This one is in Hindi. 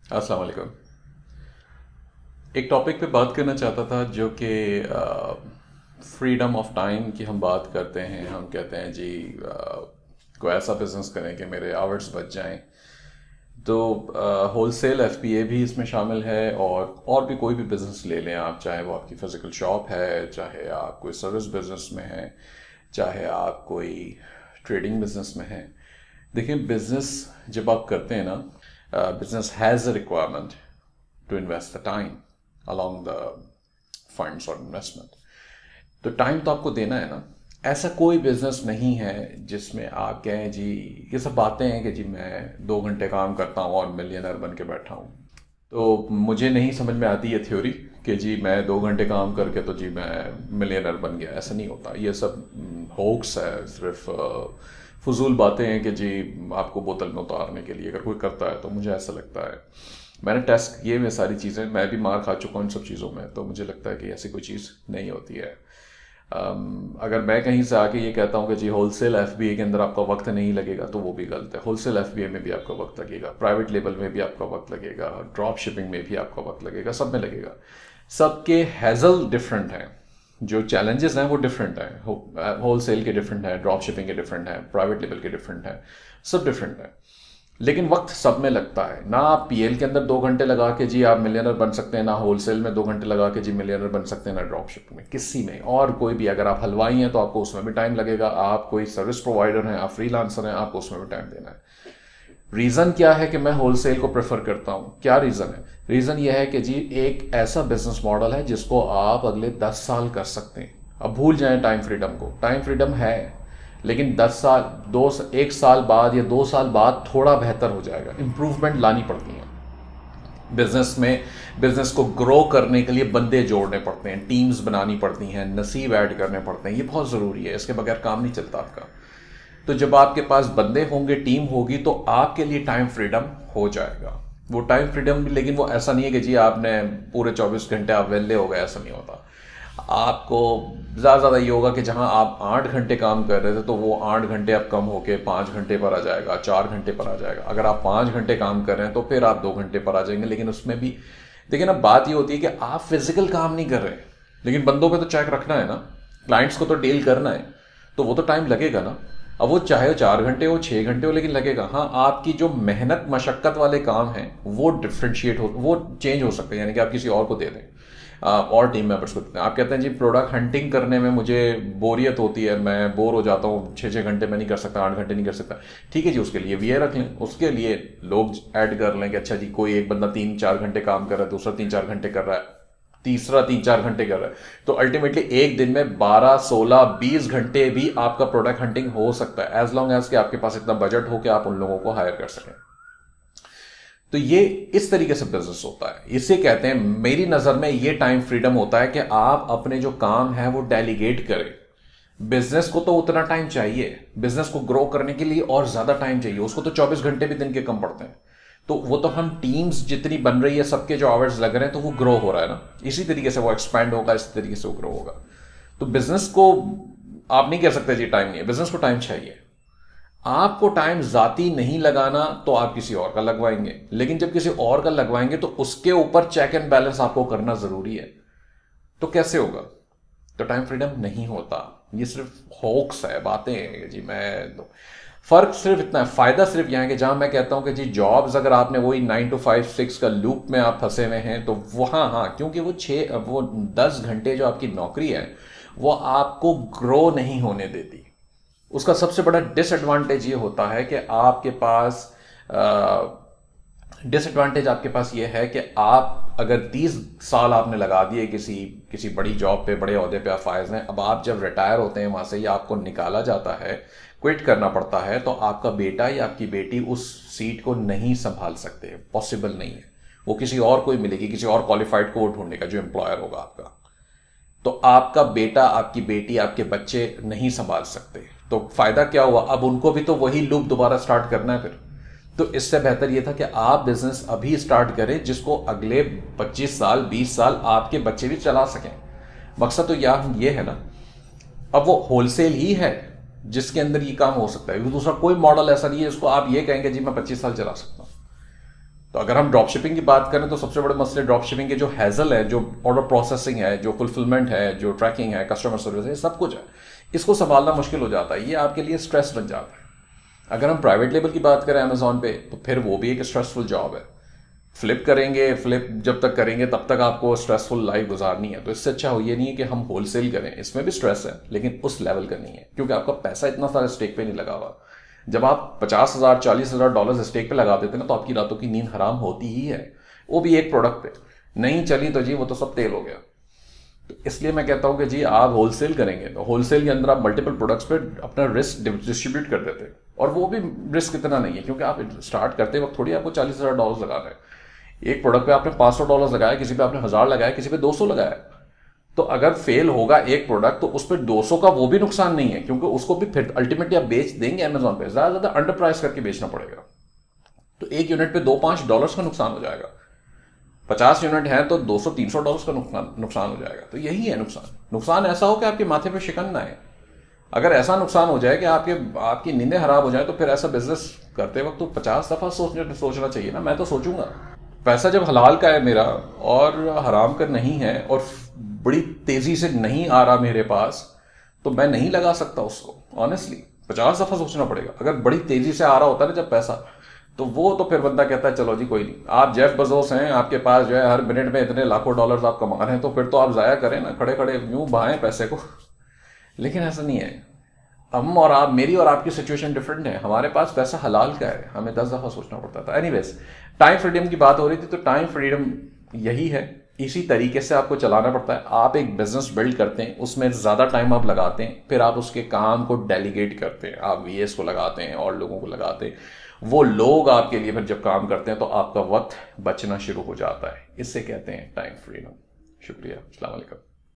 अस्सलाम वालेकुम। एक टॉपिक पे बात करना चाहता था जो कि फ्रीडम ऑफ टाइम की हम बात करते हैं। हम कहते हैं जी कोई ऐसा बिजनेस करें कि मेरे आवर्स बच जाएं। तो होलसेल एफपीए भी इसमें शामिल है, और भी कोई भी बिजनेस ले लें आप, चाहे वो आपकी फिजिकल शॉप है, चाहे आप कोई सर्विस बिजनेस में हैं, चाहे आप कोई ट्रेडिंग बिजनेस में हैं। देखिए, बिजनेस जब आप करते हैं ना, business has a requirement to invest the time along the funds or investment। तो टाइम तो आपको देना है ना। ऐसा कोई बिजनेस नहीं है जिसमें आप कहें जी, ये सब बातें हैं कि जी मैं 2 घंटे काम करता हूँ और मिलियनर बन के बैठा हूँ। तो मुझे नहीं समझ में आती ये थ्योरी कि जी मैं 2 घंटे काम करके तो जी मैं मिलियनर बन गया। ऐसा नहीं होता, ये सब होक्स है, सिर्फ फजूल बातें हैं कि जी आपको बोतल में उतारने के लिए अगर कोई करता है। तो मुझे ऐसा लगता है, मैंने टेस्ट किए हुए सारी चीज़ें, मैं भी मार खा चुका हूँ इन सब चीज़ों में, तो मुझे लगता है कि ऐसी कोई चीज़ नहीं होती है। अगर मैं कहीं से आके ये कहता हूँ कि जी होलसेल एफबीए के अंदर आपका वक्त नहीं लगेगा, तो वो भी गलत है। होलसेल एफबीए में भी आपका वक्त लगेगा, प्राइवेट लेवल में भी आपका वक्त लगेगा, ड्रॉप शिपिंग में भी आपका वक्त लगेगा, सब में लगेगा। सबके हैजल डिफरेंट हैं, जो चैलेंजेस हैं वो डिफरेंट हैं। होलसेल के डिफरेंट है, ड्रॉप शिपिंग के डिफरेंट है, प्राइवेट लेवल के डिफरेंट है, सब डिफरेंट है। लेकिन वक्त सब में लगता है ना। आप पीएल के अंदर 2 घंटे लगा के जी आप मिलियनर बन सकते हैं, ना होलसेल में 2 घंटे लगा के जी मिलियनर बन सकते हैं, ना ड्रॉप शिपिंग में, किसी में और कोई भी। अगर आप हलवाई हैं तो आपको उसमें भी टाइम लगेगा, आप कोई सर्विस प्रोवाइडर हैं, आप फ्रीलांसर हैं, आपको उसमें भी टाइम देना है। रीज़न क्या है कि मैं होलसेल को प्रेफर करता हूँ? क्या रीज़न है? रीज़न यह है कि जी एक ऐसा बिजनेस मॉडल है जिसको आप अगले 10 साल कर सकते हैं। अब भूल जाएं टाइम फ्रीडम को, टाइम फ्रीडम है, लेकिन 10 साल, 1 साल बाद या 2 साल बाद थोड़ा बेहतर हो जाएगा। इंप्रूवमेंट लानी पड़ती है बिजनेस में। बिजनेस को ग्रो करने के लिए बंदे जोड़ने पड़ते हैं, टीम्स बनानी पड़ती हैं, नसीब ऐड करने पड़ते हैं। ये बहुत ज़रूरी है, इसके बगैर काम नहीं चलता आपका। तो जब आपके पास बंदे होंगे, टीम होगी, तो आपके लिए टाइम फ्रीडम हो जाएगा। वो टाइम फ्रीडम भी, लेकिन वो ऐसा नहीं है कि जी आपने पूरे 24 घंटे आप वेले हो गए, ऐसा नहीं होता। आपको ज़्यादा ज़्यादा ये होगा कि जहां आप 8 घंटे काम कर रहे थे, तो वो 8 घंटे अब कम होके 5 घंटे पर आ जाएगा, 4 घंटे पर आ जाएगा। अगर आप 5 घंटे काम कर रहे हैं तो फिर आप 2 घंटे पर आ जाएंगे। लेकिन उसमें भी देखिए ना, बात ये होती है कि आप फिजिकल काम नहीं कर रहे, लेकिन बंदों पे तो चेक रखना है ना, क्लाइंट्स को तो डील करना है, तो वो तो टाइम लगेगा ना। अब वो चाहे 4 घंटे हो, 6 घंटे हो, लेकिन लगेगा। हाँ, आपकी जो मेहनत मशक्कत वाले काम हैं वो डिफ्रेंशिएट हो, वो चेंज हो सकते हैं, यानी कि आप किसी और को दे दें, और टीम मेंबर्स को देते हैं। आप कहते हैं जी प्रोडक्ट हंटिंग करने में मुझे बोरियत होती है, मैं बोर हो जाता हूँ, 6 6 घंटे में नहीं कर सकता, 8 घंटे नहीं कर सकता। ठीक है जी, उसके लिए वीए रख लें, उसके लिए लोग ऐड कर लें कि अच्छा जी कोई एक बंदा 3 4 घंटे काम कर रहा है, दूसरा 3 4 घंटे कर रहा है, तीसरा 3 4 घंटे कर रहा है। तो अल्टीमेटली एक दिन में 12 16 20 घंटे भी आपका प्रोडक्ट हंटिंग हो सकता है, एज लॉन्ग एज कि आपके पास इतना बजट हो कि आप उन लोगों को हायर कर सकें। तो ये इस तरीके से बिजनेस होता है। इसे कहते हैं, मेरी नजर में ये टाइम फ्रीडम होता है कि आप अपने जो काम है वो डेलीगेट करें। बिजनेस को तो उतना टाइम चाहिए, बिजनेस को ग्रो करने के लिए और ज्यादा टाइम चाहिए, उसको तो 24 घंटे भी दिन के कम पड़ते हैं। तो वो तो हम टीम्स जितनी बन रही है, सबके जो आवर्स लग रहे हैं, तो वो ग्रो हो रहा है ना, इसी तरीके से वो एक्सपैंड होगा, इसी तरीके से वो ग्रो होगा। तो बिजनेस को आप नहीं कह सकते जी टाइम नहीं है, बिजनेस को टाइम चाहिए। आपको टाइम जाती नहीं लगाना तो आप किसी और का लगवाएंगे, लेकिन जब किसी और का लगवाएंगे तो उसके ऊपर चेक एंड बैलेंस आपको करना जरूरी है। तो कैसे होगा? तो टाइम फ्रीडम नहीं होता, ये सिर्फ होक्स है, बातें हैं जी। मैं फर्क सिर्फ इतना है, फायदा सिर्फ यह है कि जहां मैं कहता हूं कि जी जॉब्स, अगर आपने वही 9 to 5 6 का लूप में आप फंसे हुए हैं, तो वहां हाँ, क्योंकि वो 10 घंटे जो आपकी नौकरी है वो आपको ग्रो नहीं होने देती। उसका सबसे बड़ा डिसएडवांटेज ये होता है कि आपके पास डिसएडवांटेज आपके पास ये है कि आप अगर 30 साल आपने लगा दिए किसी किसी बड़ी जॉब पे, बड़े ओहदे पे आप फायज हैं, अब आप जब रिटायर होते हैं वहां से या आपको निकाला जाता है, क्विट करना पड़ता है, तो आपका बेटा या आपकी बेटी उस सीट को नहीं संभाल सकते, पॉसिबल नहीं है। वो किसी और को ही मिलेगी, किसी और क्वालिफाइड को वो ढूंढेगा जो एम्प्लॉयर होगा आपका। तो आपका बेटा, आपकी बेटी, आपके बच्चे नहीं संभाल सकते। तो फायदा क्या हुआ? अब उनको भी तो वही लूप दोबारा स्टार्ट करना है फिर। तो इससे बेहतर यह था कि आप बिजनेस अभी स्टार्ट करें जिसको अगले 25 साल 20 साल आपके बच्चे भी चला सकें। मकसद तो ये है ना। अब वो होलसेल ही है जिसके अंदर ये काम हो सकता है, दूसरा कोई मॉडल ऐसा नहीं है जिसको आप ये कहेंगे जी मैं 25 साल चला सकता हूं। तो अगर हम ड्रॉप शिपिंग की बात करें तो सबसे बड़े मसले ड्रॉप शिपिंग के जो हैजल है, जो ऑर्डर प्रोसेसिंग है, जो फुलफिलमेंट है, जो ट्रैकिंग है, कस्टमर सर्विस है, सब कुछ है, इसको संभालना मुश्किल हो जाता है, ये आपके लिए स्ट्रेस बन जाता है। अगर हम प्राइवेट लेबल की बात करें अमेजोन पे, तो फिर वो भी एक स्ट्रेसफुल जॉब है। फ्लिप करेंगे, फ्लिप जब तक करेंगे तब तक आपको स्ट्रेसफुल लाइफ गुजारनी है। तो इससे अच्छा हो ये नहीं है कि हम होलसेल करें, इसमें भी स्ट्रेस है लेकिन उस लेवल का नहीं है, क्योंकि आपका पैसा इतना सारा स्टेक पे नहीं लगा हुआ। जब आप 50,000 40,000 डॉलर स्टेक पे लगा देते हैं ना, तो आपकी रातों की नींद हराम होती ही है। वो भी एक प्रोडक्ट पे नहीं चली तो जी वो तो सब तेल हो गया। तो इसलिए मैं कहता हूं कि जी आप होलसेल करेंगे तो होलसेल के अंदर आप मल्टीपल प्रोडक्ट्स पे अपना रिस्क डिस्ट्रीब्यूट कर देते हैं, और वो भी रिस्क इतना नहीं है, क्योंकि आप स्टार्ट करते वक्त थोड़ी आपको 40,000 डॉलर लगाना है। एक प्रोडक्ट पे आपने 500 डॉलर लगाया, किसी पे आपने 1000 लगाया, किसी पे 200 लगाया, तो अगर फेल होगा एक प्रोडक्ट तो उस पर 200 का वो भी नुकसान नहीं है, क्योंकि उसको भी फिर अल्टीमेटली आप बेच देंगे अमेजोन पे, ज्यादा अंडर प्राइस करके बेचना पड़ेगा। तो एक यूनिट पे 2-5 डॉलर्स का नुकसान हो जाएगा। 50 यूनिट है तो 200-300 डॉलर्स का नुकसान हो जाएगा। तो यही है नुकसान ऐसा हो कि आपके माथे पे शिकन ना आए। अगर ऐसा नुकसान हो जाए कि आपकी नींदें खराब हो जाए, तो फिर ऐसा बिजनेस करते वक्त तो 50 दफा सोचना चाहिए ना। मैं तो सोचूंगा, पैसा जब हलाल का है मेरा और हराम का नहीं है, और बड़ी तेजी से नहीं आ रहा मेरे पास, तो मैं नहीं लगा सकता उसको। ऑनेस्टली 50 दफा सोचना पड़ेगा। अगर बड़ी तेजी से आ रहा होता है ना जब पैसा, तो वो तो फिर बंदा कहता है चलो जी कोई नहीं। आप जेफ बेजोस हैं, आपके पास जो है हर मिनट में इतने लाखों डॉलर्स आप कमा रहे हैं, तो फिर तो आप जाया करें ना, खड़े खड़े यूं बहाएं पैसे को। लेकिन ऐसा नहीं है। हम और आप, मेरी और आपकी सिचुएशन डिफरेंट है। हमारे पास पैसा हलाल का है, हमें 10 दफा सोचना पड़ता था। एनीवेज, टाइम फ्रीडम की बात हो रही थी, तो टाइम फ्रीडम यही है, इसी तरीके से आपको चलाना पड़ता है। आप एक बिजनेस बिल्ड करते हैं, उसमें ज्यादा टाइम आप लगाते हैं, फिर आप उसके काम को डेलीगेट करते हैं, आप वीएस को लगाते हैं और लोगों को लगाते हैं। वो लोग आपके लिए फिर जब काम करते हैं तो आपका वक्त बचना शुरू हो जाता है। इससे कहते हैं टाइम फ्रीडम। शुक्रिया। अस्सलाम वालेकुम।